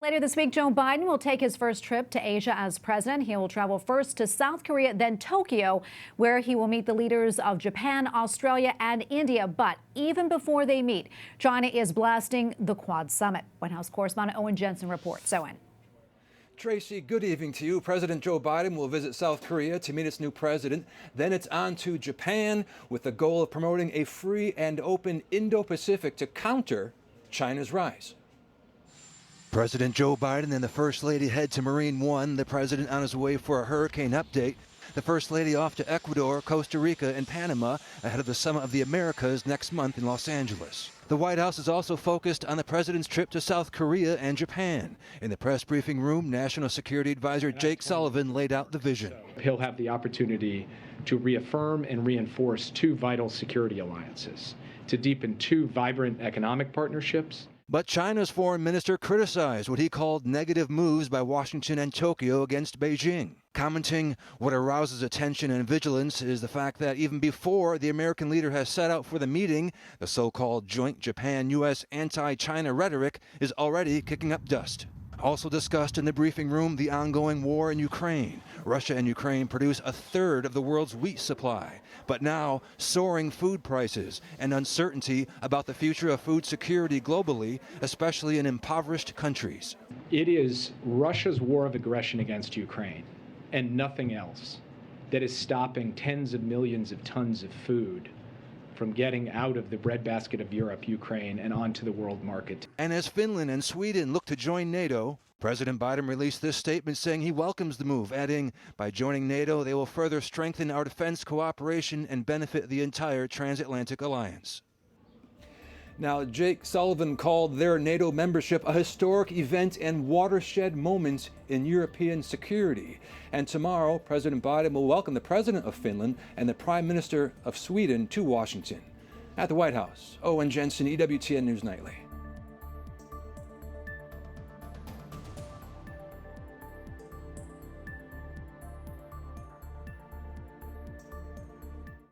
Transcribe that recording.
Later this week, Joe Biden will take his first trip to Asia as president. He will travel first to South Korea, then Tokyo, where he will meet the leaders of Japan, Australia, and India. But even before they meet, China is blasting the Quad Summit. White House correspondent Owen Jensen reports. Owen. Tracy, good evening to you. President Joe Biden will visit South Korea to meet its new president. Then it's on to Japan with the goal of promoting a free and open Indo-Pacific to counter China's rise. President Joe Biden and the First Lady head to Marine One, the president on his way for a hurricane update. The First Lady off to Ecuador, Costa Rica, and Panama ahead of the Summit of the Americas next month in Los Angeles. The White House is also focused on the president's trip to South Korea and Japan. In the press briefing room, National Security Advisor Jake Sullivan laid out the vision. He'll have the opportunity to reaffirm and reinforce two vital security alliances, to deepen two vibrant economic partnerships. But China's foreign minister criticized what he called negative moves by Washington and Tokyo against Beijing, commenting what arouses attention and vigilance is the fact that even before the American leader has set out for the meeting, the so-called joint Japan-U.S. anti-China rhetoric is already kicking up dust. Also discussed in the briefing room, the ongoing war in Ukraine. Russia and Ukraine produce a third of the world's wheat supply. But now, soaring food prices and uncertainty about the future of food security globally, especially in impoverished countries. It is Russia's war of aggression against Ukraine and nothing else that is stopping tens of millions of tons of food from getting out of the breadbasket of Europe, Ukraine, and onto the world market. And as Finland and Sweden look to join NATO, President Biden released this statement saying he welcomes the move, adding, by joining NATO, they will further strengthen our defense cooperation and benefit the entire transatlantic alliance. Now, Jake Sullivan called their NATO membership a historic event and watershed moment in European security. And tomorrow, President Biden will welcome the President of Finland and the Prime Minister of Sweden to Washington. At the White House, Owen Jensen, EWTN News Nightly.